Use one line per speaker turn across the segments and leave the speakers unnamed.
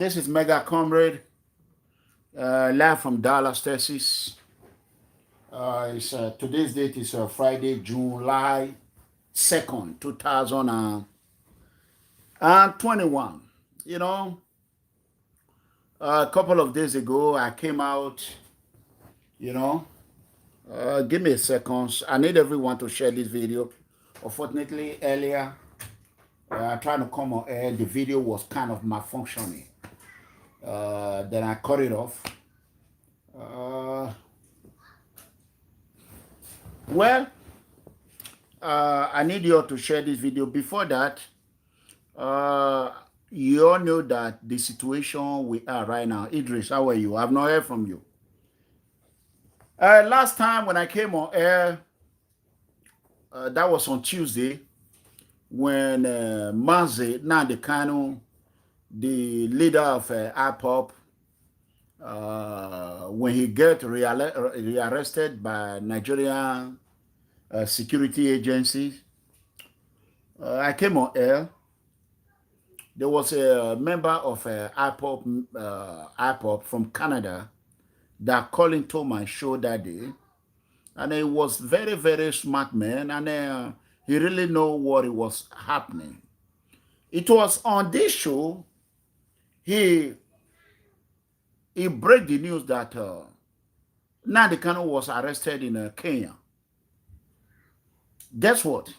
This is Mega Comrade, live from Dallas, Texas. Today's date is Friday, July 2nd, 2021. You know, a couple of days ago, I came out, you know, give me a second. I need everyone to share this video. Unfortunately, earlier, trying to come on air, the video was kind of malfunctioning. Then I cut it off. Well, I need you all to share this video. Before that, you all know that the situation we are right now. Idris, how are you? I've not heard from you. Last time when I came on air, that was on Tuesday, when Mazie Nnamdi Kanu, the leader of IPOB, when he get rearrested by Nigerian security agencies, I came on air. There was a member of IPOB from Canada that called into my show that day, and he was very, very smart man, and he really know what was happening. It was on this show he break the news that Nnamdi Kanu was arrested in Kenya. Guess what?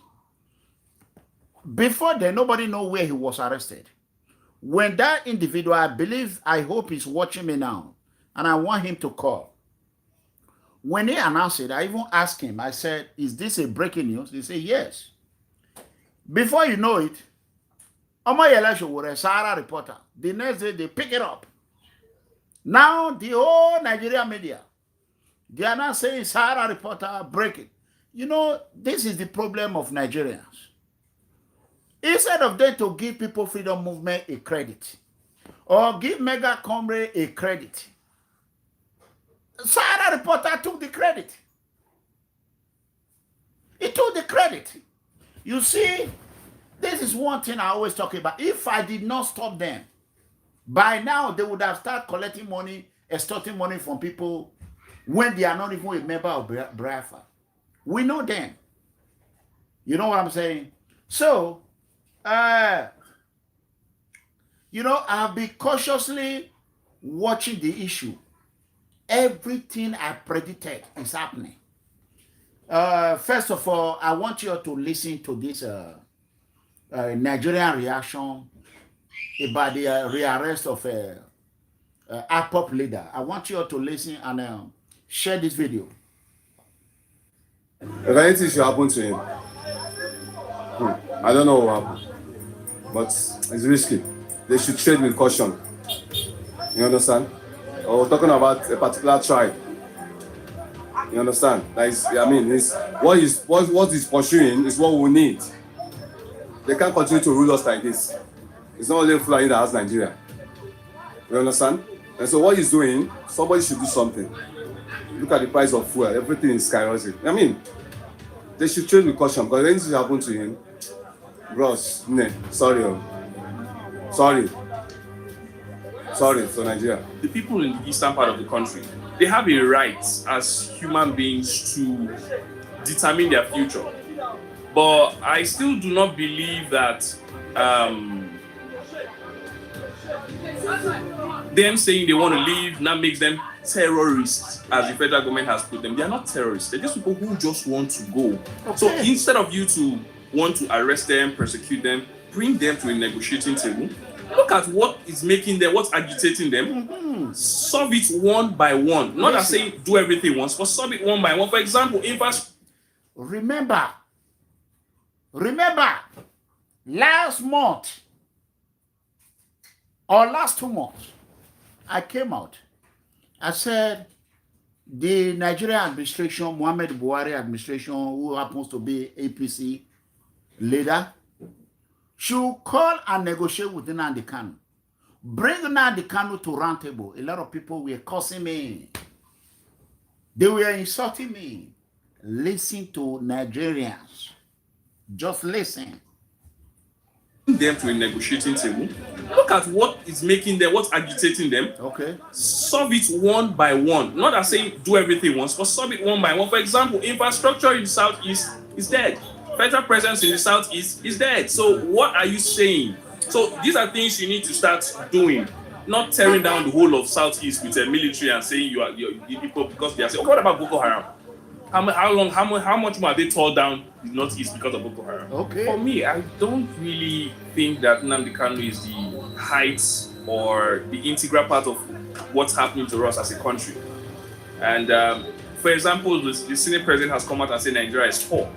Before then, nobody know where he was arrested. When that individual, I hope he's watching me now, and I want him to call. When he announced it, I even asked him, I said, is this a breaking news? He said, yes. Before you know it, Omoyele was a Sahara reporter. The next day, they pick it up. Now, the whole Nigerian media, they are not saying Sahara reporter breaking. You know, this is the problem of Nigerians. Instead of them to give People Freedom Movement a credit, or give MEGACOMRADE a credit, Sahara reporter took the credit. He took the credit. You see, this is one thing I always talk about. If I did not stop them, by now they would have started collecting money, extorting money from people when they are not even a member of BIAFRA. We know them. You know what I'm saying? So, you know, I'll be cautiously watching the issue. Everything I predicted is happening. First of all, I want you to listen to this Nigerian reaction about the rearrest of IPOB leader. I want you to listen and share this video.
If anything should happen to him, I don't know what happened, but it's risky. They should trade with caution. You understand? Or we're talking about a particular tribe. You understand? Like, I mean, what he's pursuing is what we need. They can't continue to rule us like this. It's not only Fulani that has Nigeria. You understand? And so what he's doing, somebody should do something. Look at the price of fuel. Everything is skyrocketing. I mean, they should trade with caution, because anything happened to him, bros, sorry to Nigeria.
The people in the eastern part of the country, they have a right as human beings to determine their future. But I still do not believe that them saying they want to leave now makes them terrorists, as the federal government has put them. They are not terrorists. They're just people who just want to go. Okay. So instead of you to want to arrest them, persecute them, bring them to a negotiating table, look at what is making them, what's agitating them, solve it one by one. Not as saying do everything once, but solve it one by one. For example,
remember, last month or last 2 months, I came out. I said the Nigerian administration, Muhammad Buhari administration, who happens to be APC leader, should call and negotiate with Nnamdi Kanu. Bring Nnamdi Kanu to round table. A lot of people were cursing me. They were insulting me. Listen to Nigerians. Just listen.
them to a negotiating table. Look at what is making them, what's agitating them.
Okay.
Solve it one by one. Not as saying do everything once, but solve it one by one. For example, infrastructure in the southeast is dead. Federal presence in the southeast is dead. So what are you saying? So these are things you need to start doing. Not tearing down the whole of southeast with a military and saying you people because they are saying, oh, what about Boko Haram? How much more are they tore down the northeast because of Boko Haram?
Okay.
For me, I don't really think that Nnamdi Kanu is the height or the integral part of what's happening to us as a country. And for example, the Senate president has come out and said Nigeria is poor.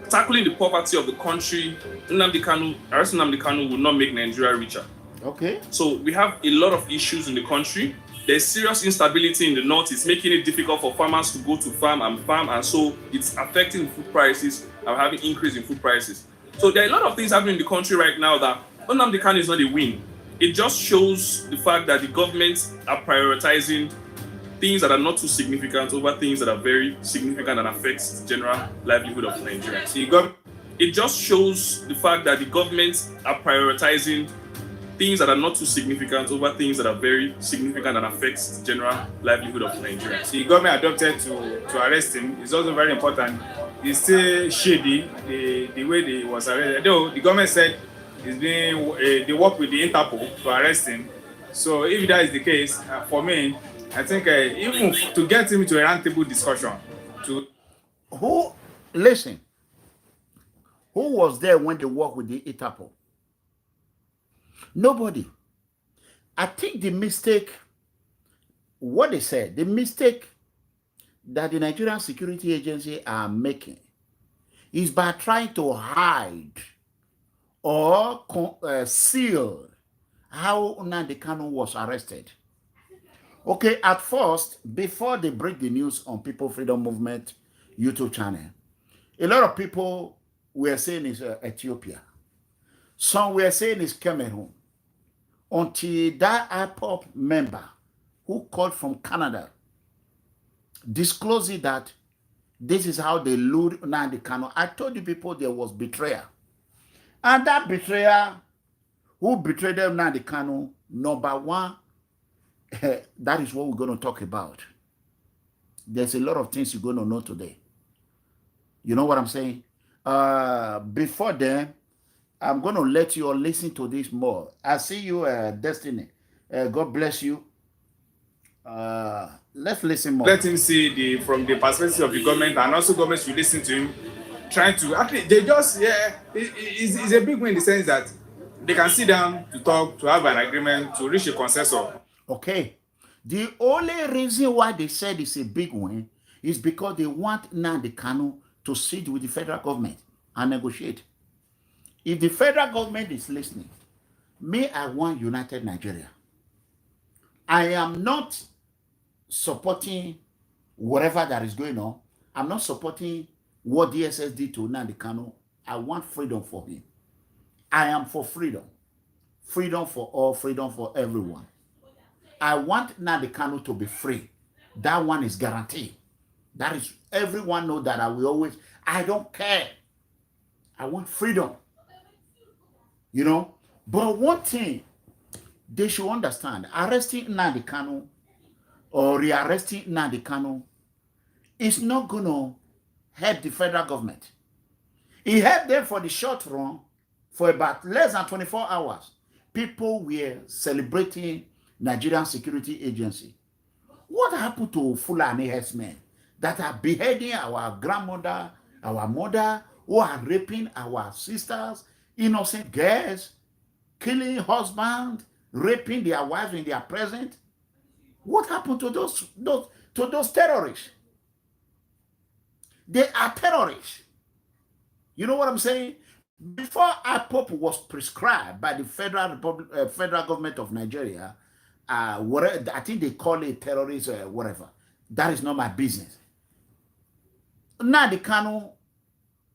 Tackling the poverty of the country, arresting Nnamdi Kanu will not make Nigeria richer.
Okay.
So we have a lot of issues in the country. There's serious instability in the north. It's making it difficult for farmers to go to farm, and so it's affecting food prices and having increase in food prices. So there are a lot of things happening in the country right now that Nnamdi Kanu is not a win. It just shows the fact that the government are prioritizing things that are not too significant over things that are very significant and affects the general livelihood of Nigerians. It just shows the fact that the government are prioritizing things that are not too significant over things that are very significant and affects the general livelihood of Nigerians.
The government adopted to arrest him is also very important. It's still shady the way they was arrested. Though the government said it's being they work with the Interpol to arrest him. So if that is the case, for me, I think even to get him to a roundtable discussion,
Who was there when they worked with the Interpol? Nobody. I think the mistake that the Nigerian Security Agency are making is by trying to hide or seal how Nnamdi Kanu was arrested. Okay, at first, before they break the news on People Freedom Movement YouTube channel, a lot of people were saying it's Ethiopia. Some were saying it's Cameroon. Until that IPOB member who called from Canada disclosing that this is how they lured Nnamdi Kanu. I told you people there was betrayal. And that betrayer who betrayed Nnamdi Kanu, number one, that is what we're going to talk about. There's a lot of things you're going to know today. You know what I'm saying? Before then, I'm going to let you all listen to this more. I see you, Destiny. God bless you. Let's listen more.
let him see from the perspective of the government, and also government should listen to him. Trying to actually, they just it's a big win in the sense that they can sit down to talk, to have an agreement, to reach a consensus.
Okay. The only reason why they said it's a big win is because they want Nnamdi Kanu to sit with the federal government and negotiate. If the federal government is listening, I want United Nigeria. I am not supporting whatever that is going on. I'm not supporting what DSS did to Nnamdi Kanu. I want freedom for him. I am for freedom. Freedom for all, freedom for everyone. I want Nnamdi Kanu to be free. That one is guaranteed. That is, everyone knows that I don't care. I want freedom. You know? But one thing they should understand, arresting Nnamdi Kanu or rearresting Nnamdi Kanu is not going to help the federal government. It helped them for the short run for about less than 24 hours. People were celebrating Nigerian Security Agency. What happened to Fulani herdsmen that are beheading our grandmother, our mother, who are raping our sisters, innocent girls, killing husbands, raping their wives in their presence? What happened to those terrorists? They are terrorists. You know what I'm saying? Before IPOB was prescribed by the federal government of Nigeria, whatever, I think they call it terrorist, whatever. That is not my business. Nnamdi Kanu,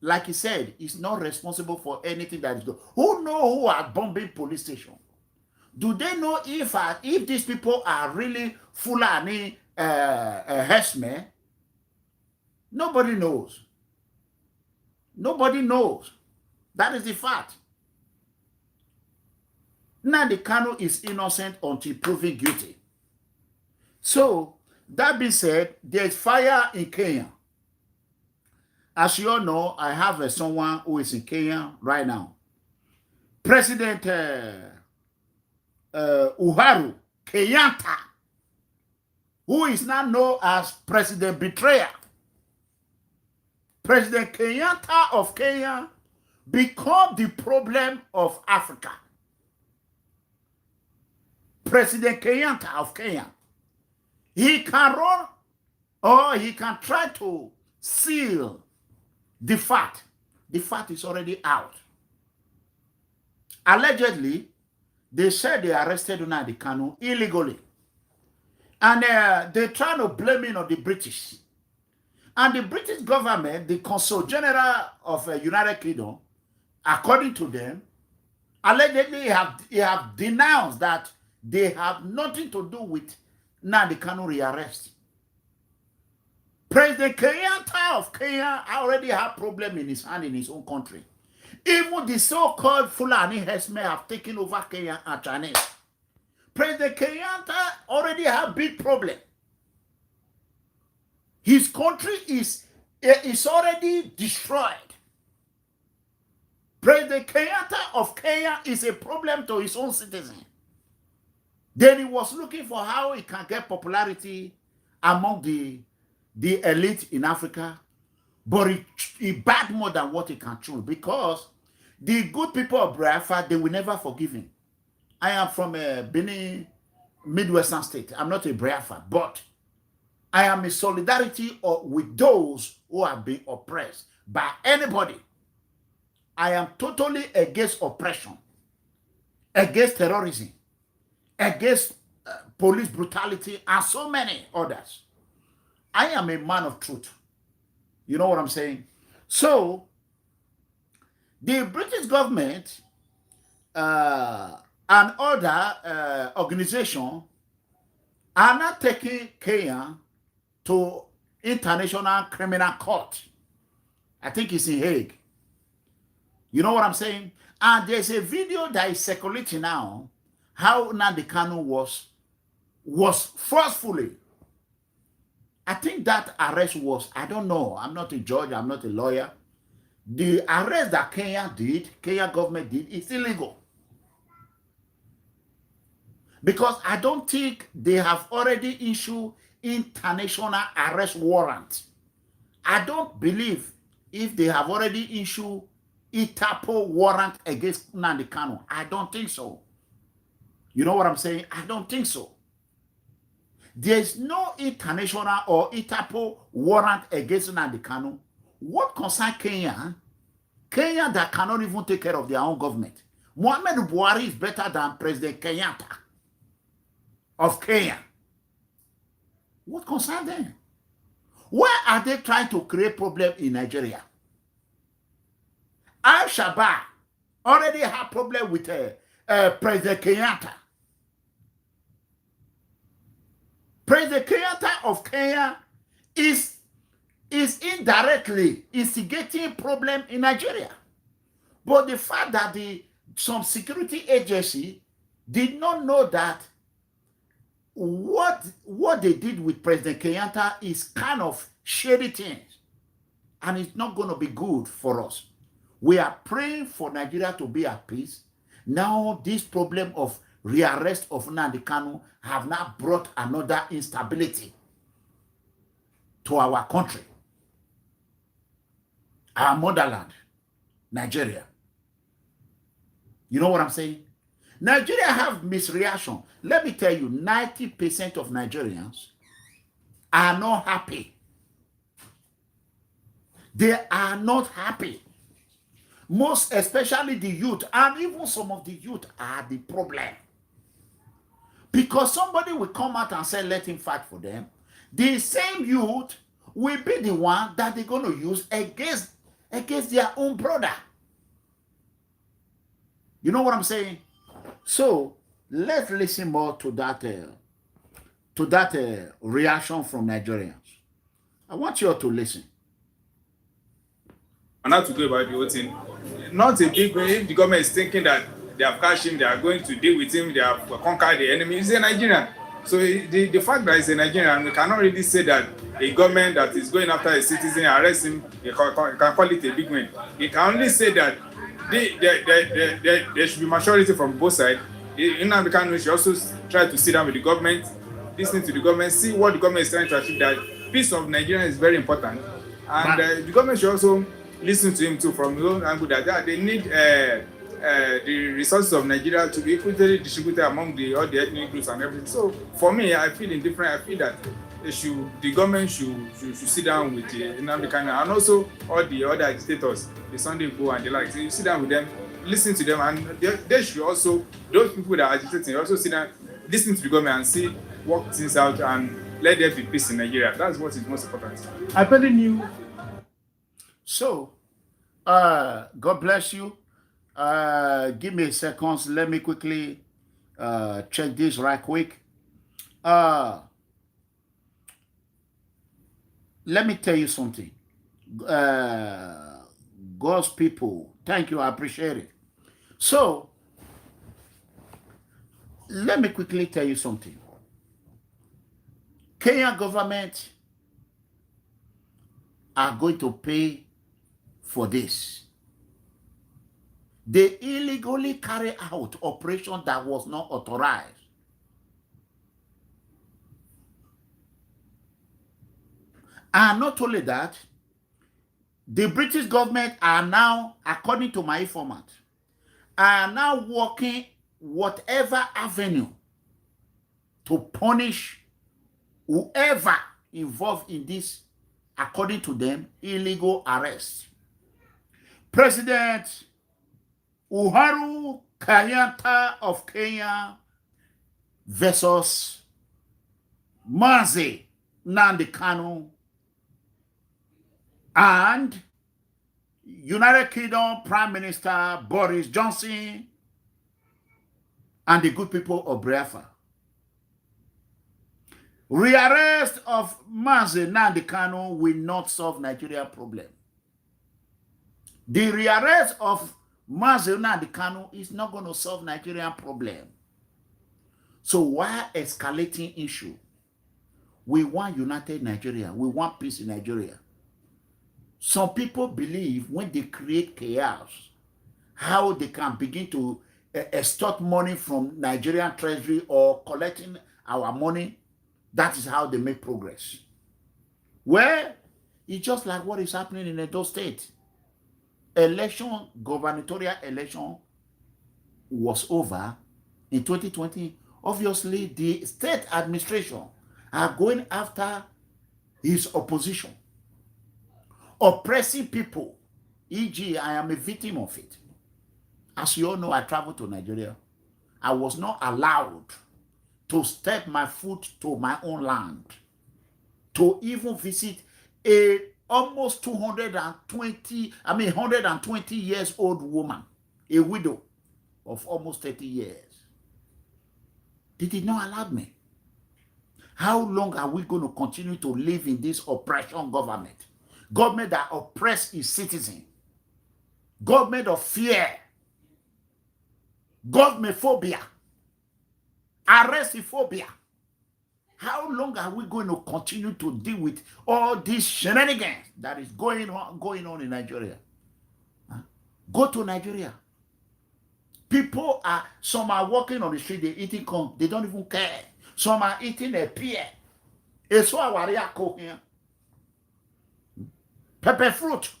like he said, is not responsible for anything that is going. Who know who are bombing police station? Do they know if these people are really Fulani herdsmen? Nobody knows. Nobody knows. That is the fact. Nnamdi Kanu is innocent until proven guilty. So, that being said, there's fire in Kenya. As you all know, I have someone who is in Kenya right now. President Uhuru Kenyatta, who is now known as President Betrayer. President Kenyatta of Kenya become the problem of Africa. President Kenyatta of Kenya, he can run or he can try to seal the fact. The fact is already out. Allegedly, they said they arrested Nnamdi Kanu illegally. And they're trying to blame it on the British. And the British government, the Consul General of United Kingdom, according to them, allegedly have denounced that they have nothing to do with Nnamdi Kanu rearrest. President Kenyatta of Kenya already have problem in his hand in his own country. Even the so-called Fulani herdsmen have taken over Kenya and Chinese. President Kenyatta already have big problem. His country is already destroyed. President Kenyatta of Kenya is a problem to his own citizens. Then he was looking for how he can get popularity among the elite in Africa, but he bad more than what he can chew, because the good people of Biafra, they will never forgive him. I am from a Benin, Midwestern state. I'm not a Biafra, but I am in solidarity with those who have been oppressed by anybody. I am totally against oppression, against terrorism, against police brutality, and so many others. I am a man of truth. You know what I'm saying? So, the British government and other organizations are not taking Kenya to International Criminal Court. I think it's in Hague. You know what I'm saying? And there's a video that is circulating now, how Nnamdi Kanu was forcefully. I think that arrest was, I don't know, I'm not a judge, I'm not a lawyer. The arrest that Kenya government did, is illegal. Because I don't think they have already issued international arrest warrant. I don't believe if they have already issued IPOB warrant against Nnamdi Kanu. I don't think so. You know what I'm saying? I don't think so. There's no international or IPOB warrant against Nnamdi Kanu. What concerns Kenya? Kenya that cannot even take care of their own government. Muhammadu Buhari is better than President Kenyatta of Kenya. What concerns them? Why are they trying to create problem in Nigeria? Al-Shabaab already have problem with President Kenyatta. President Kenyatta of Kenya is indirectly instigating problem in Nigeria. But the fact that some security agency did not know that what they did with President Kenyatta is kind of shady things, and it's not going to be good for us. We are praying for Nigeria to be at peace. Now this problem of rearrest of Nnamdi Kanu have now brought another instability to our country, our motherland, Nigeria. You know what I'm saying? Nigeria have misreaction. Let me tell you, 90% of Nigerians are not happy. They are not happy. Most especially the youth, and even some of the youth are the problem. Because somebody will come out and say, let him fight for them. The same youth will be the one that they're going to use against their own brother. You know what I'm saying? So let's listen more to that reaction from Nigerians. I want you all to listen.
And not to go about the whole thing. Not a big way if the government is thinking that they have catched him, they are going to deal with him, they have conquered the enemy. He's a Nigerian. So the fact that he's a Nigerian, we cannot really say that a government that is going after a citizen, arrest him, you can call it a big win. You can only say that there should be maturity from both sides. Nnamdi Kanu should also try to sit down with the government, listen to the government, see what the government is trying to achieve. That peace of Nigeria is very important. And the government should also listen to him too from his own angle that they need the resources of Nigeria to be equally distributed among all the ethnic groups and everything. So for me, I feel indifferent. I feel that the government should sit down with Nnamdi Kanu and also all the other agitators, the Sunday Go and the like. So you sit down with them, listen to them, and they should also, those people that are agitating, also sit down, listen to the government and see, work things out, and let there be peace in Nigeria. That's what is most important.
I barely knew.
So, God bless you. Give me a second. Let me quickly check this right quick. Let me tell you something. God's people, thank you. I appreciate it. So, let me quickly tell you something. Kenya government are going to pay for this. They illegally carry out operation that was not authorized. And not only that, the British government are now, according to my informant, are now working whatever avenue to punish whoever involved in this, according to them, illegal arrest. President Uhuru Kenyatta of Kenya versus Mazie Nnamdi Kanu and United Kingdom Prime Minister Boris Johnson and the good people of BIAFRA. Rearrest of Mazie Nnamdi Kanu will not solve Nigeria problem. The rearrest of Mazie Nnamdi Kanu is not going to solve Nigerian problem. So why escalating issue? We want united Nigeria. We want peace in Nigeria. Some people believe when they create chaos, how they can begin to extort money from Nigerian treasury or collecting our money. That is how they make progress. Well, it's just like what is happening in Edo State. Election, gubernatorial election was over in 2020. Obviously, the state administration are going after his opposition, oppressing people. E.g., I am a victim of it. As you all know, I traveled to Nigeria. I was not allowed to step my foot to my own land, to even visit a almost 120 years old woman, a widow of almost 30 years. They did not allow me. How long are we going to continue to live in this oppression government? Government that oppress its citizens. Government of fear. Government phobia. Arrestophobia. How long are we going to continue to deal with all these shenanigans that is going on in Nigeria? Huh? Go to Nigeria. People are, some are walking on the street, they're eating corn, they don't even care. Some are eating a pear. It's what wariako here. Pepper fruit.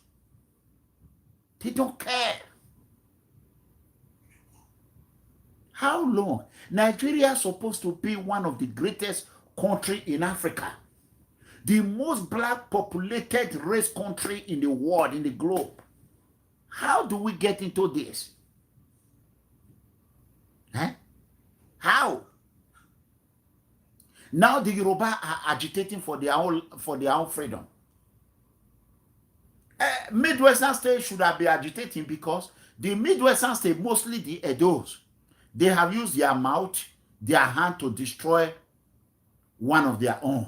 They don't care. How long? Nigeria is supposed to be one of the greatest countries in Africa. The most black populated race country in the world, in the globe. How do we get into this? Huh? How? Now the Yoruba are agitating for their own freedom. Midwestern states should have been agitating because the Midwestern states, mostly the Edos, they have used their mouth, their hand to destroy one of their own.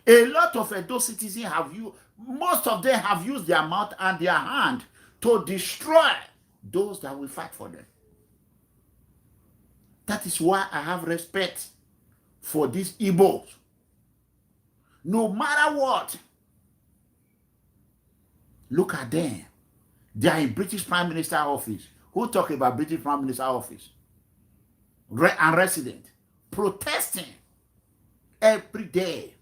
A lot of Edo citizens have used, most of them have used their mouth and their hand to destroy those that will fight for them. That is why I have respect for these Igbos. No matter what, look at them. They are in British Prime Minister office. Who talk about British Prime Minister office? And resident. Protesting every day.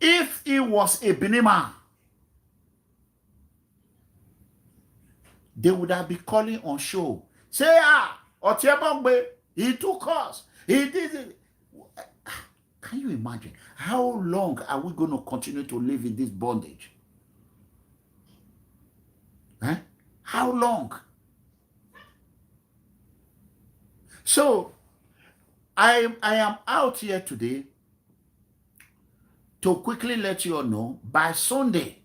If it was a Benin man, they would have been calling on show. Say, Otiebongbe, he took us. He did it. Can you imagine? How long are we going to continue to live in this bondage? Huh? How long? So, I am out here today to quickly let you all know, by Sunday,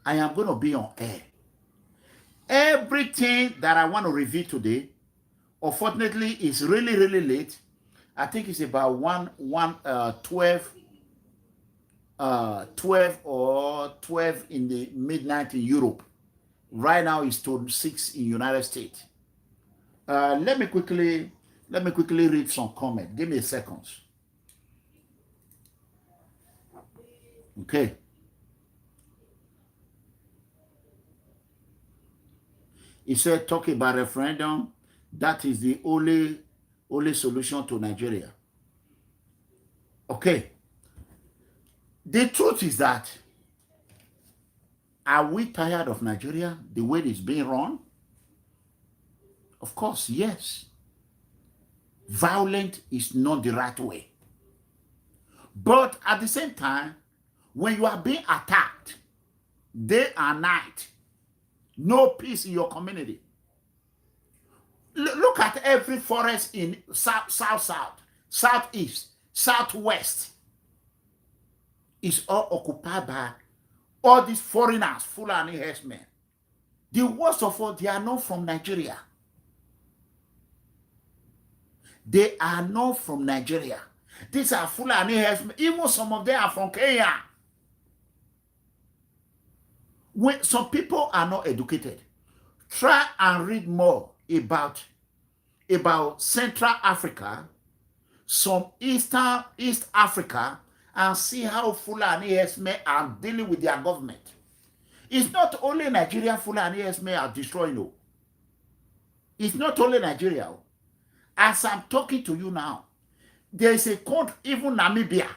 I am going to be on air. Everything that I want to review today, unfortunately, is really, really late. I think it's about 12 or 12 in the midnight in Europe. Right now, it's 6 in United States. Let me quickly read some comments. Give me a second. Okay. He said, talking about referendum, that is the only solution to Nigeria. Okay. The truth is that, are we tired of Nigeria, the way it's being run? Of course, yes. Violent is not the right way. But at the same time, when you are being attacked day and night, no peace in your community. Look at every forest in south, southeast, southwest. It's all occupied by all these foreigners, Fulani herdsmen. The worst of all, they are not from Nigeria. They are not from Nigeria. These are Fulani herdsmen. Even some of them are from Kenya. When some people are not educated, try and read more about Central Africa, some East Africa, and see how Fulani herdsmen are dealing with their government. It's not only Nigeria Fulani herdsmen are destroying. No. It's not only Nigeria. As I'm talking to you now, there is a country, even Namibia,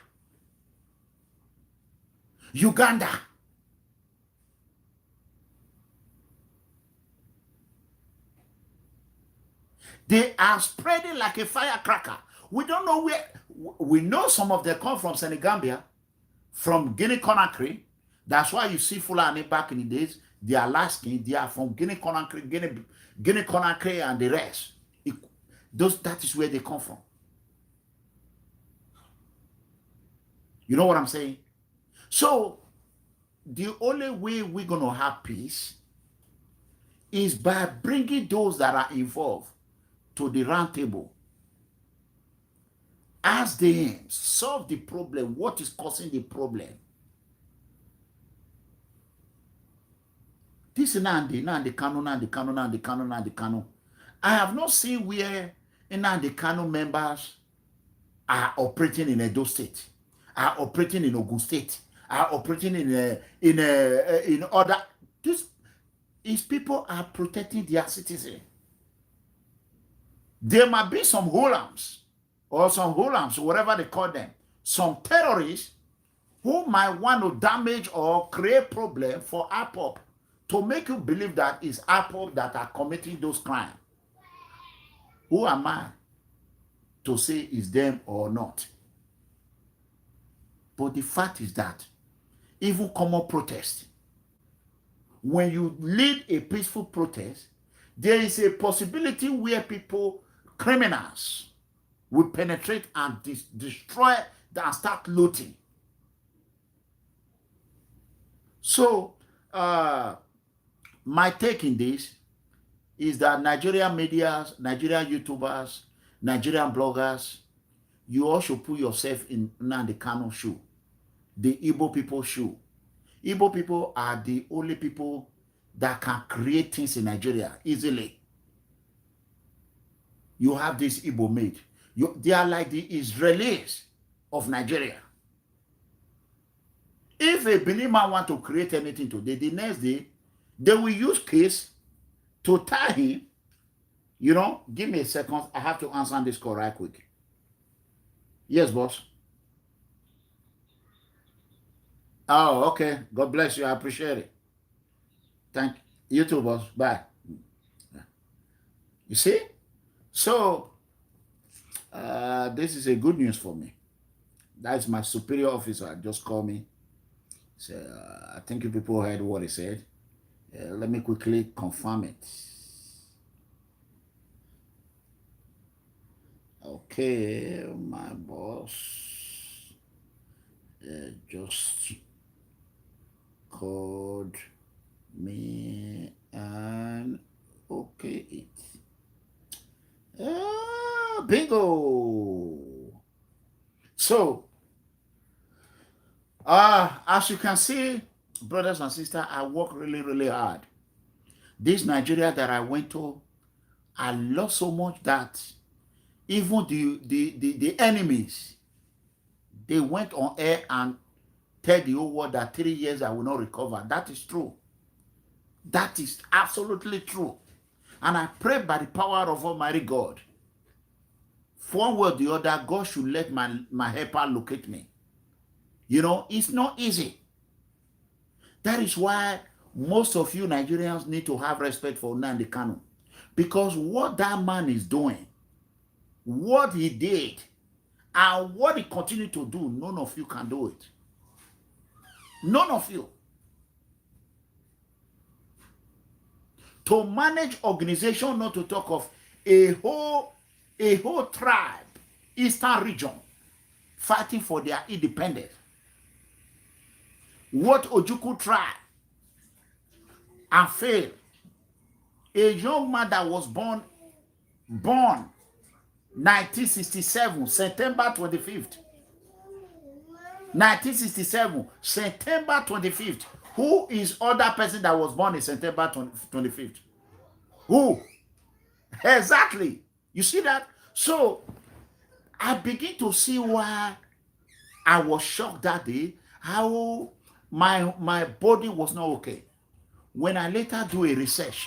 Uganda. They are spreading like a firecracker. We don't know where. We know some of them come from Senegambia, from Guinea-Conakry. That's why you see Fulani back in the days. They are Alaskan. They are from Guinea-Conakry, Guinea-Conakry, and the rest. That is where they come from. You know what I'm saying? So, the only way we're going to have peace is by bringing those that are involved to the round table. Ask them, solve the problem. What is causing the problem? This is Nnamdi Kanu. I have not seen where Nnamdi Kanu members are operating in Edo State, are operating in Ogun State, are operating in other. These people are protecting their citizens. There might be some holams, whatever they call them, some terrorists who might want to damage or create problem for IPOB to make you believe that it's IPOB that are committing those crimes. Who am I to say it's them or not? But the fact is that even common protest, when you lead a peaceful protest, there is a possibility where criminals will penetrate and destroy and start looting. So, my take in this is that Nigerian media, Nigerian YouTubers, Nigerian bloggers, you all should put yourself in Nnamdi Kanu's shoe, the Igbo people's shoe. Igbo people are the only people that can create things in Nigeria easily. You have this Igbo made. They are like the Israelis of Nigeria. If a Benin man want to create anything today, the next day, they will use case to tie him. You know, give me a second. I have to answer this call right quick. Yes, boss. Oh, okay. God bless you. I appreciate it. Thank you too, boss. Bye. You see? So, this is a good news for me. That's my superior officer. Just called me. So, I think you people heard what he said. Let me quickly confirm it. Okay, my boss just called me and okay it. Bingo. So, as you can see, brothers and sisters, I work really, really hard. This Nigeria that I went to, I lost so much that even the enemies, they went on air and tell the whole world that 3 years I will not recover. That is true. That is absolutely true. And I pray by the power of Almighty God, for one way or the other, God should let my helper locate me. You know, it's not easy. That is why most of you Nigerians need to have respect for Nnamdi Kanu. Because what that man is doing, what he did, and what he continued to do, none of you can do it. None of you. To manage organization, not to talk of a whole tribe, Eastern region, fighting for their independence. What Ojukwu tried and failed. A young man that was born 1967, September 25th. 1967, September 25th. Who is other person that was born in September 25th? Who? Exactly. You see that? So, I begin to see why I was shocked that day, how my body was not okay. When I later do a research,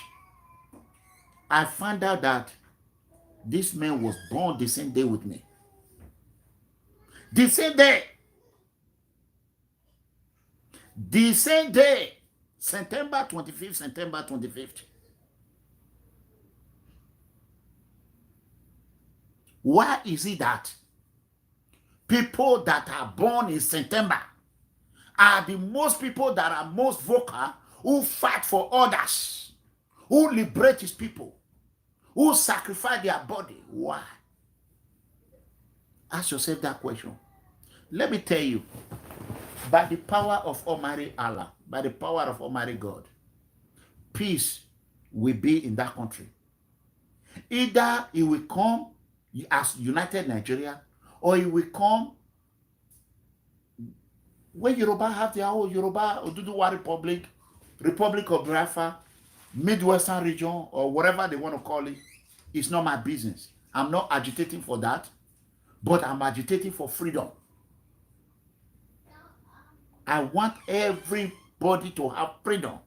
I found out that this man was born the same day with me. The same day. The same day. September 25th, September 25th. Why is it that people that are born in September are the most people that are most vocal, who fight for others, who liberate his people, who sacrifice their body? Why? Ask yourself that question. Let me tell you, by the power of Almighty Allah, by the power of Almighty God, peace will be in that country. Either it will come as United Nigeria, or it will come when Yoruba have their own Yoruba Oduduwa Republic, Republic of Biafra, Midwestern region, or whatever they want to call it. It's not my business. I'm not agitating for that, but I'm agitating for freedom. I want everybody to have freedom,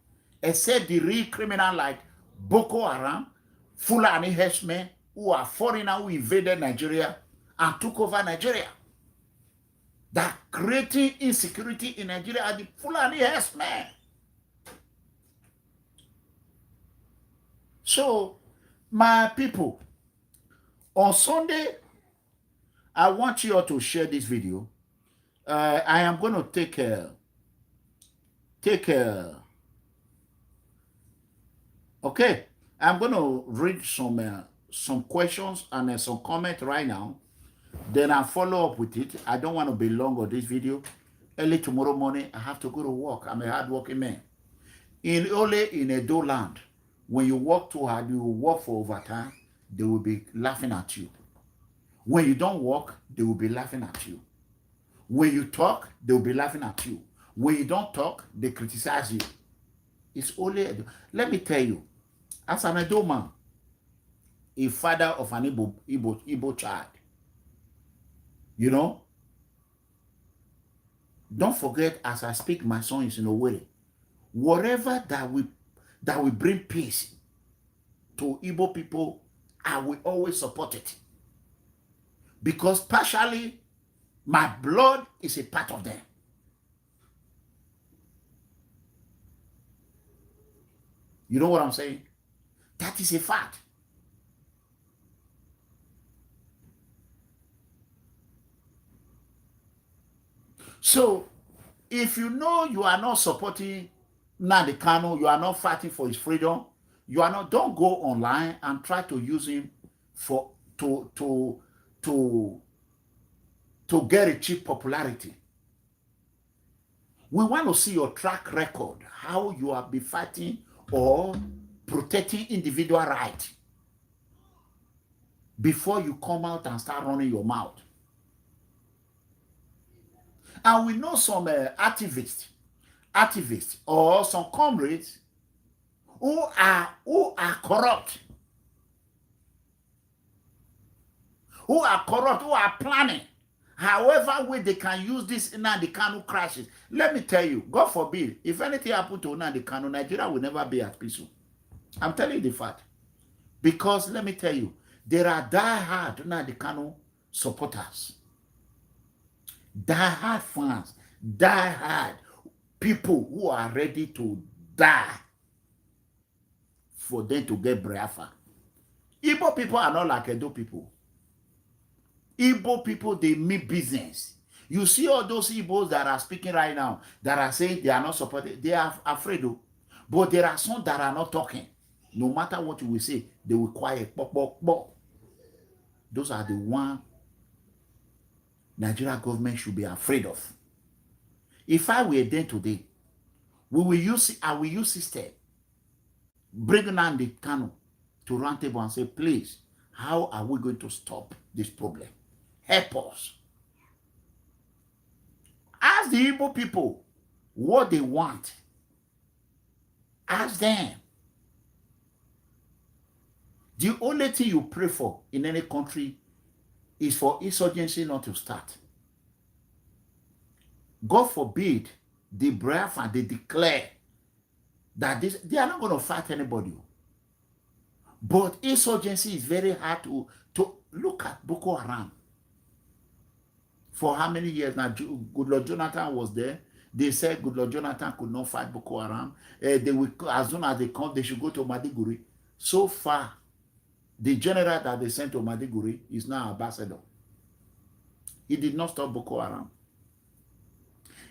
except the real criminal like Boko Haram, Fulani herdsmen, who are foreigners who invaded Nigeria and took over Nigeria. That creating insecurity in Nigeria are the Fulani herdsmen. So, my people, on Sunday, I want you all to share this video. I am going to okay, I'm going to read some questions and some comments right now. Then I'll follow up with it. I don't want to be long on this video. Early tomorrow morning, I have to go to work. I'm a hard-working man. Only in Edo land, when you work too hard, you work for overtime, they will be laughing at you. When you don't work, they will be laughing at you. When you talk, they will be laughing at you. When you don't talk, they criticize you. It's only, let me tell you, as an adult man, a father of an Igbo child, you know, don't forget, as I speak, my son is in a way. Whatever that will bring peace to Igbo people, I will always support it. Because partially, my blood is a part of them. You know what I'm saying? That is a fact. So, if you know you are not supporting Nnamdi Kanu, you are not fighting for his freedom, you are not, don't go online and try to use him for to get a cheap popularity. We want to see your track record, how you have been fighting or protecting individual rights before you come out and start running your mouth. And we know some activists or some comrades who are corrupt, who are planning however way they can use this Nnamdi Kanu crisis. Let me tell you, God forbid, if anything happened to Nnamdi Kanu, Nigeria will never be at peace. I'm telling you the fact. Because let me tell you, there are die-hard Nnamdi Kanu supporters, die-hard fans, die-hard people who are ready to die for them to get BIAFRA. Igbo people are not like Edo people. Igbo people, they mean business. You see all those Igbos that are speaking right now, that are saying they are not supported, they are afraid of. But there are some that are not talking. No matter what you will say, they will quiet. Those are the ones Nigeria government should be afraid of. If I were there today, I will use system. Bring Nnamdi Kanu to round table and say, please, how are we going to stop this problem? Help us. Ask the Igbo people what they want. Ask them. The only thing you pray for in any country is for insurgency not to start. God forbid the BIAFRA, they declare that they are not going to fight anybody. But insurgency is very hard to look at. Boko Haram. For how many years now? Goodluck Jonathan was there. They said Goodluck Jonathan could not fight Boko Haram. They will, as soon as they come, they should go to Maiduguri. So far, the general that they sent to Maiduguri is now ambassador. He did not stop Boko Haram.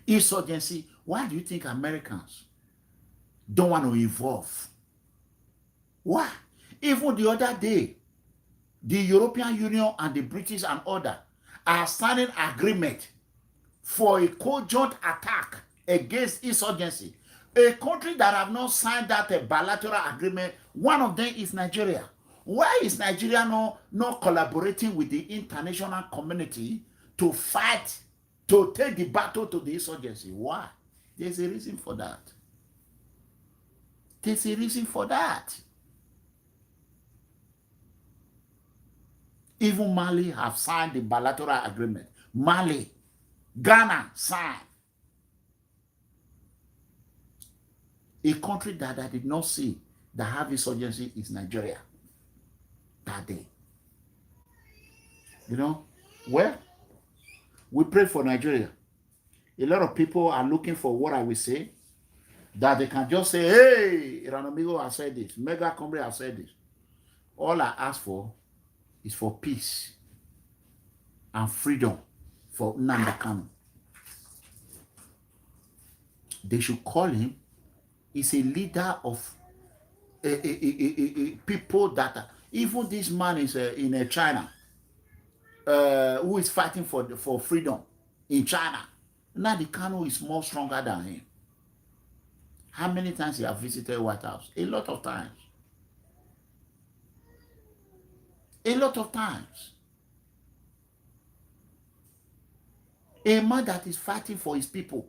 Insurgency. Why do you think Americans don't want to involve? Why? Even the other day, the European Union and the British and other are signing agreement for a conjoint attack against insurgency. A country that have not signed that bilateral agreement, one of them is Nigeria. Why is Nigeria not collaborating with the international community to fight, to take the battle to the insurgency? Why? There's a reason for that. There's a reason for that. Even Mali have signed the bilateral agreement. Mali, Ghana signed. A country that I did not see that have insurgency is Nigeria. That day. You know, well, we pray for Nigeria. A lot of people are looking for what I will say, that they can just say, hey, ERANOMIGHO has said this, MEGACOMRADE has said this. All I ask for is for peace and freedom for Nnamdi Kanu. They should call him. He's a leader of people that are, even this man is in China, who is fighting for freedom in China. Nnamdi Kanu is more stronger than him. How many times he have visited White House? A lot of times. A lot of times. A man that is fighting for his people.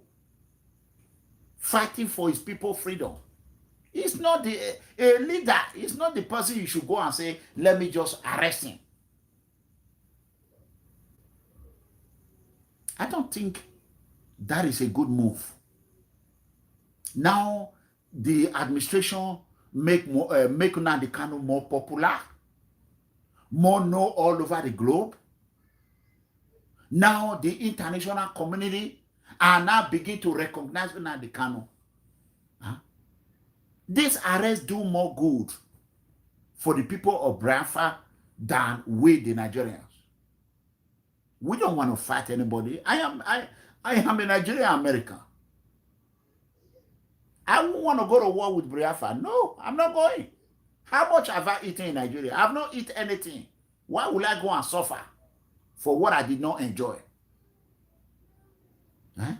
Fighting for his people freedom. It's not the a leader. It's not the person you should go and say, let me just arrest him. I don't think that is a good move. Now, the administration make Nnamdi Kanu more popular, more known all over the globe. Now, the international community are now begin to recognize Nnamdi Kanu. This arrest do more good for the people of Biafra than we, the Nigerians. We don't want to fight anybody. I am a Nigerian American. I won't want to go to war with Biafra. No, I'm not going. How much have I eaten in Nigeria? I've not eaten anything. Why will I go and suffer for what I did not enjoy? Huh?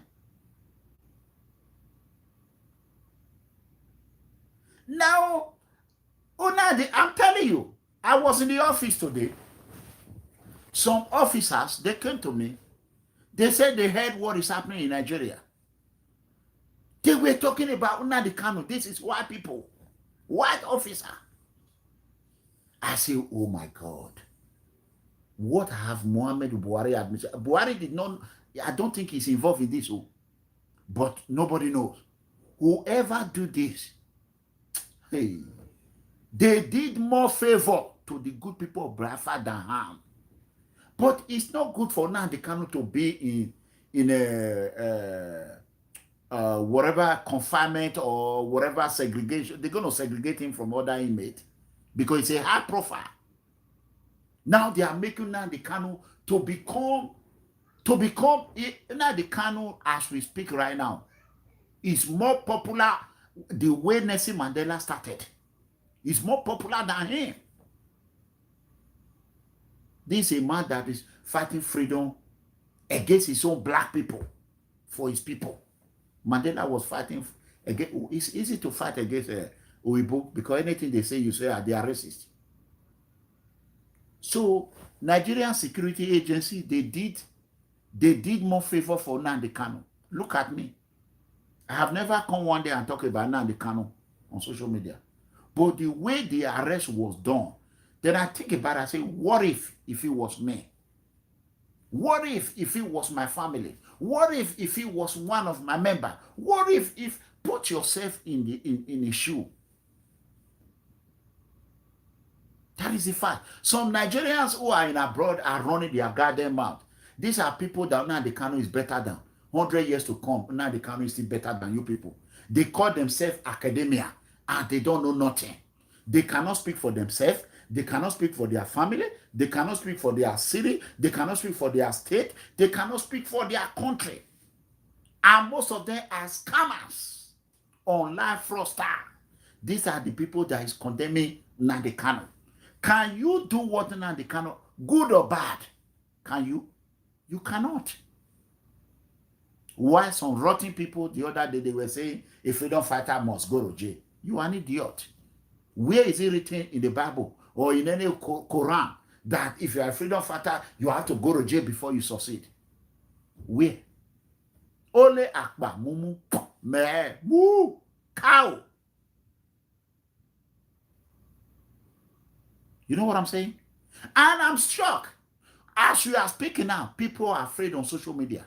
Now, I'm telling you, I was in the office today. Some officers, they came to me. They said they heard what is happening in Nigeria. They were talking about Nnamdi Kanu. This is white people. White officer. I say, oh my God. What have Muhammad Buhari admitted? Buhari did not, I don't think he's involved in this. But nobody knows. Whoever do this, hey, they did more favor to the good people of Biafra than harm. But it's not good for Nnamdi Kanu to be in a whatever confinement or whatever segregation. They're going to segregate him from other inmates because it's a high profile. Now they are making Nnamdi Kanu to become Nnamdi Kanu, as we speak right now, is more popular the way Nelson Mandela started. Is more popular than him. This is a man that is fighting freedom against his own black people, for his people. Mandela was fighting against. It's easy to fight against Uibu because anything they say, you say they are racist. So Nigerian security agency, they did more favor for Nnamdi Kanu. Look at me. I have never come one day and talk about Nnamdi Kanu on social media. But the way the arrest was done, then I think about it, I say, what if it was me? What if it was my family? What if it was one of my members? What if put yourself in a shoe? That is the fact. Some Nigerians who are in abroad are running their goddamn mouth. These are people that Nnamdi Kanu is better than. 100 years to come, Nnamdi Kanu is still better than you people. They call themselves academia and they don't know nothing. They cannot speak for themselves. They cannot speak for their family. They cannot speak for their city. They cannot speak for their state. They cannot speak for their country. And most of them are scammers online fraudster. These are the people that is condemning Nnamdi Kanu. Can you do what Nnamdi Kanu, good or bad? Can you? You cannot. Why some rotten people the other day they were saying a freedom fighter must go to jail? You are an idiot. Where is it written in the Bible or in any Quran that if you are a freedom fighter, you have to go to jail before you succeed? Where? Ole akba mumu me mu cow. You know what I'm saying? And I'm shocked. As you are speaking now, people are afraid on social media.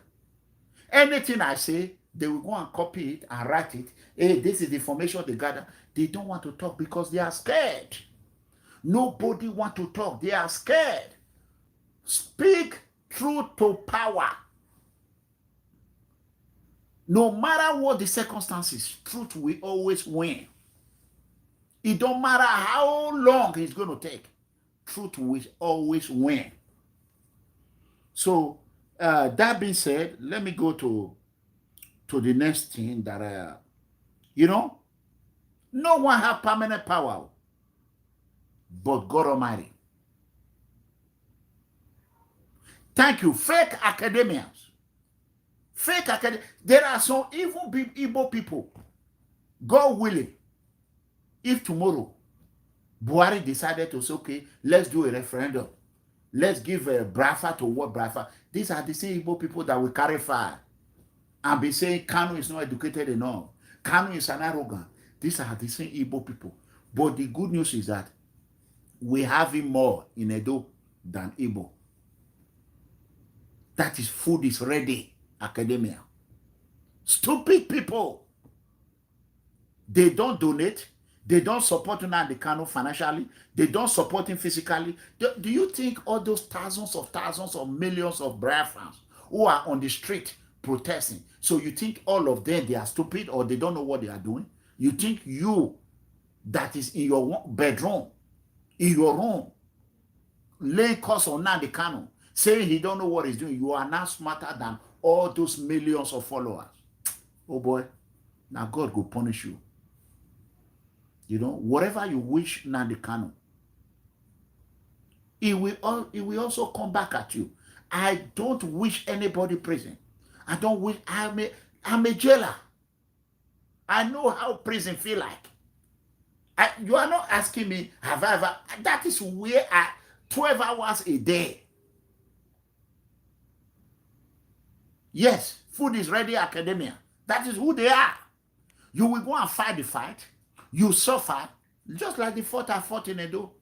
Anything I say, they will go and copy it and write it. Hey, this is the information they gather. They don't want to talk because they are scared. Nobody want to talk. They are scared. Speak truth to power. No matter what the circumstances, truth will always win. It don't matter how long it's going to take. Truth will always win. So, that being said, let me go to the next thing that, no one have permanent power but God Almighty. Thank you. Fake academians. Fake academians. There are some even Igbo people, God willing, if tomorrow Buhari decided to say, okay, let's do a referendum. Let's give Biafra to what Biafra. These are the same Igbo people that will carry fire and be saying Kanu is not educated enough. Kanu is an arrogant. These are the same Igbo people. But the good news is that we have him more in Edo than Igbo. That is food is ready, academia. Stupid people. They don't donate. They don't support Nnamdi Kanu financially. They don't support him physically. Do you think all those thousands of millions of Biafrans who are on the street protesting, so you think all of them, they are stupid or they don't know what they are doing? You think you that is in your bedroom, in your room, laying curse on Nnamdi Kanu, saying he don't know what he's doing, you are now smarter than all those millions of followers. Oh boy, now God will punish you. You know, whatever you wish Nnamdi Kanu, he will also come back at you. I don't wish anybody prison. I don't wish, I'm a jailer. I know how prison feel like. You are not asking me, have I ever, that is where 12 hours a day. Yes, food is ready, academia. That is who they are. You will go and fight the fight. You suffer, just like the fight I fought in Edo.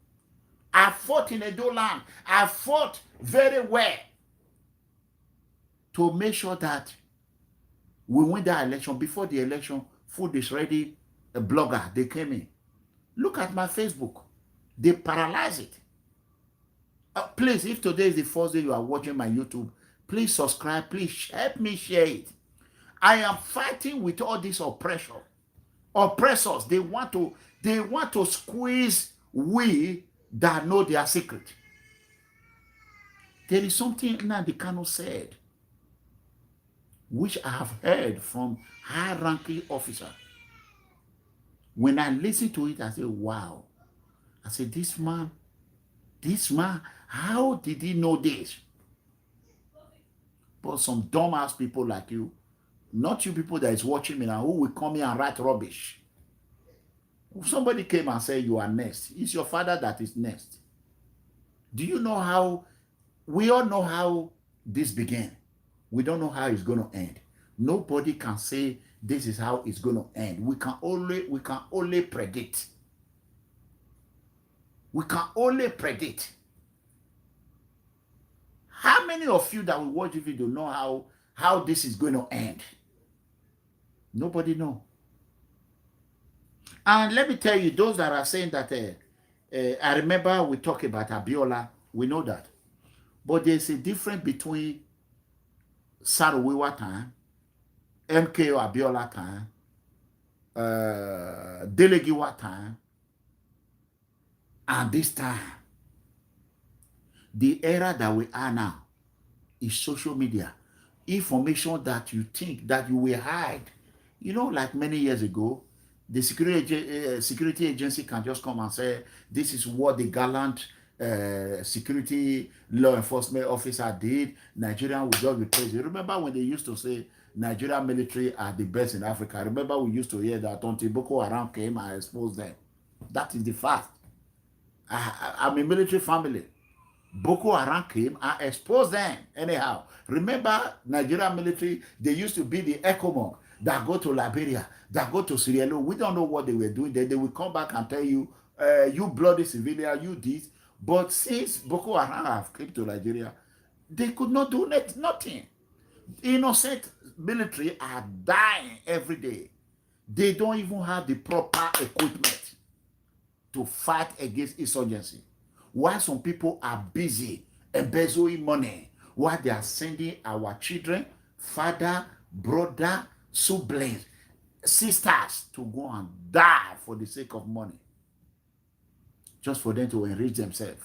I fought in Edo land. I fought very well to make sure that we win that election. Before the election, food is ready. A blogger, they came in. Look at my Facebook. They paralyze it. Please, if today is the first day you are watching my YouTube, please subscribe. Please help me share it. I am fighting with all this oppression. Oppressors, they want to squeeze we that know their secret. There is something Nnamdi Kanu said, which I have heard from high-ranking officer. When I listen to it, I say, wow. I say, this man, how did he know this? But some dumbass people like you, not you people that is watching me now, who will come here and write rubbish. If somebody came and said you are next, it's your father that is next. Do you know how, we all know how this began. We don't know how it's going to end. Nobody can say this is how it's going to end. We can only predict. We can only predict. How many of you that will watch the video know how this is going to end? Nobody know. And let me tell you, those that are saying that, I remember we talked about Abiola, we know that. But there's a difference between Saruwiwa time, MKO Abiola time, Delegiwa time, and this time. The era that we are now is social media. Information that you think that you will hide. You know, like many years ago, the security agency can just come and say, this is what the gallant security law enforcement officer did. Nigerian will just be praised. You remember when they used to say Nigerian military are the best in Africa? Remember we used to hear that until Boko Haram came and exposed them. That is the fact. I'm a military family. Boko Haram came and exposed them anyhow. Remember, Nigerian military, they used to be the ECOMOG that go to Liberia, that go to Sierra Leone. We don't know what they were doing there. They will come back and tell you, you bloody civilian, you this. But since Boko Haram have come to Nigeria, they could not do nothing. Innocent military are dying every day. They don't even have the proper equipment to fight against insurgency. While some people are busy embezzling money, while they are sending our children, father, brother, siblings, sisters to go and die for the sake of money, just for them to enrich themselves.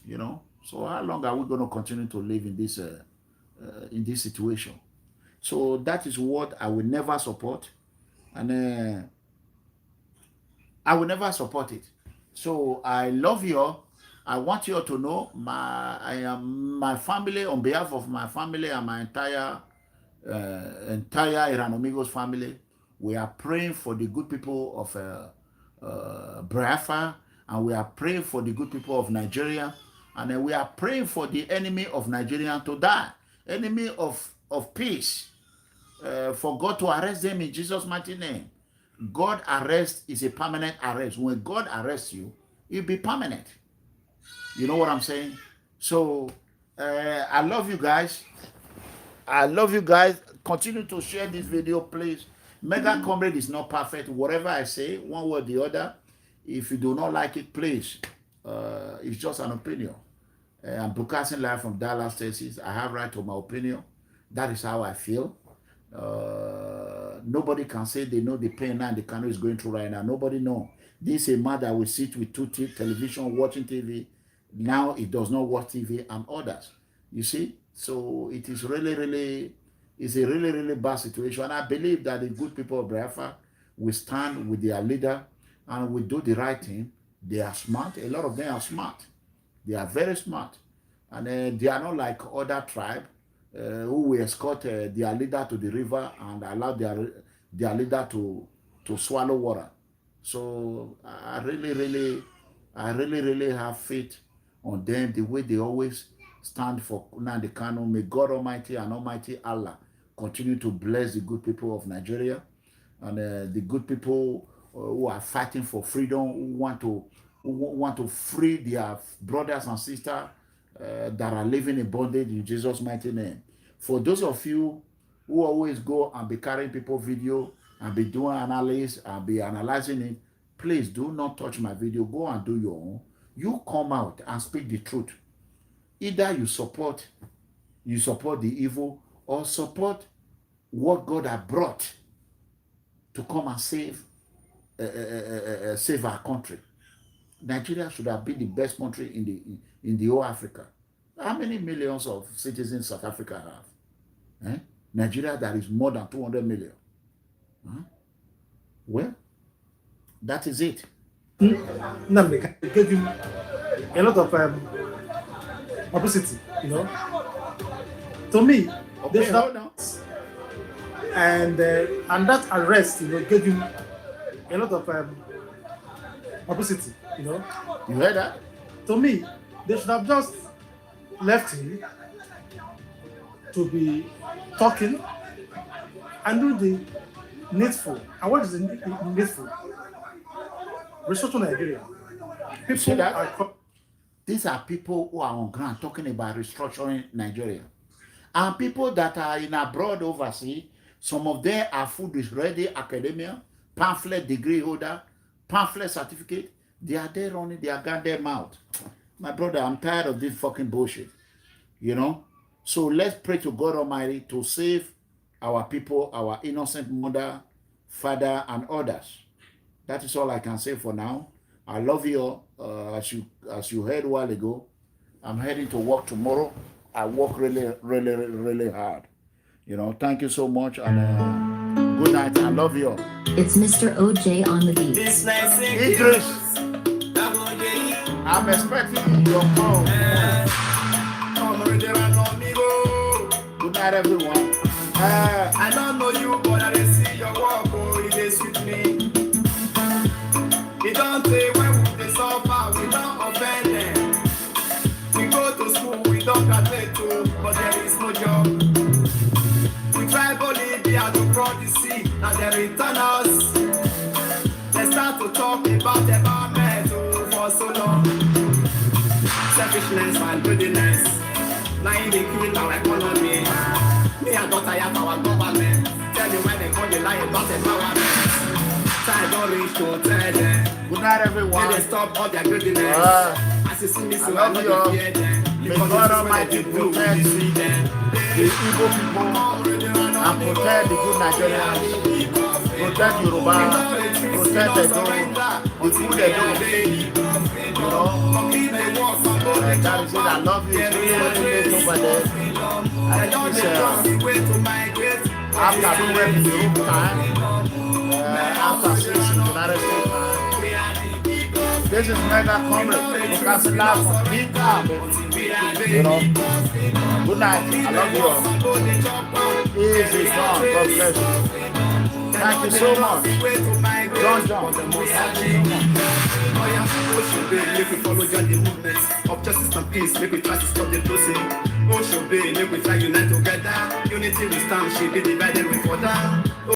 You know, so how long are we going to continue to live in this situation? So that is what I will never support, and I will never support it. So I love you all. I want you all to know my family, on behalf of my family and my entire ERANOMIGHO's family, we are praying for the good people of Biafra, and we are praying for the good people of Nigeria, and then we are praying for the enemy of Nigeria to die, enemy of peace, for God to arrest them in Jesus' mighty name. God arrest is a permanent arrest. When God arrests you, it'll be permanent. You know what I'm saying? So I love you guys. I love you guys. Continue to share this video, please. Mega Comrade is not perfect. Whatever I say, one way or the other, if you do not like it, please. It's just an opinion. I'm broadcasting live from Dallas, Texas. I have right to my opinion. That is how I feel. Nobody can say they know the pain Nnamdi Kanu is going through right now. Nobody know. This is a man that will sit with two television, watching TV. Now it does not watch TV and others. You see? So it is really, it's a really bad situation. And I believe that the good people of Biafra will stand with their leader and will do the right thing. They are smart. A lot of them are smart. They are very smart. And they are not like other tribes who will escort their leader to the river and allow their leader to swallow water. So I really have faith on them, the way they always stand for Nnamdi Kanu. May God Almighty and Almighty Allah continue to bless the good people of Nigeria and the good people who are fighting for freedom, who want to free their brothers and sisters that are living in bondage in Jesus' mighty name. For those of you who always go and be carrying people video and be doing analysis and be analyzing it, please do not touch my video. Go and do your own. You come out and speak the truth. Either you support the evil or support what God has brought to come and save our country. Nigeria should have been the best country in the whole Africa. How many millions of citizens South Africa have? Nigeria, that is more than 200 million. Well, that is it.
Nnamdi gave him a lot of publicity, you know. To me,
Okay, hold on.
and that arrest, you know, gave him a lot of publicity, you know.
You heard that?
To me, they should have just left him to be talking and do the needful. And what is the needful? Restructure Nigeria.
See that? These are people who are on ground talking about restructuring Nigeria. And people that are in abroad overseas, some of them are food is ready, academia, pamphlet degree holder, pamphlet certificate. They are there running their goddamn mouth. My brother, I'm tired of this fucking bullshit. You know? So let's pray to God Almighty to save our people, our innocent mother, father, and others. That is all I can say for now. I love you all. As you heard a while ago, I'm heading to work tomorrow. I work really hard. You know, thank you so much, and good night. I love you all.
It's Mr. OJ on the beat.
Idris, I'm expecting your call. Good night, everyone.
I don't know you, but I see your walk. Oh, it is with me. It don't say when we suffer, we don't offend them. We go to school, we don't graduate too, but there is no job. We try Bolivia to cross the sea, and they return us. They start to talk about environment for so long. Selfishness and greediness, lying they kill our economy. Me and daughter have our government. Tell you why they call the lie about empowerment. Time don't reach to tell them.
Good night, everyone.
They stop all their greediness. As you see me, so I know you fear them.
May God Almighty protect the evil people and protect the good Nigerians. Protect Yoruba, protect the good Edo. You know, that is it. I love you. It's really over there. I think it's after we went in Europe time, after 6 in United States time. This is MEGACOMRADE. Because love from Big Up. You know. Good night. I love you all. Easy John. God bless you. Thank you so much. John.
Make we follow the movement of justice and peace. Make we try to stop the losing. Ocean Bay, make we try unite together. Unity we stand, should be divided with order.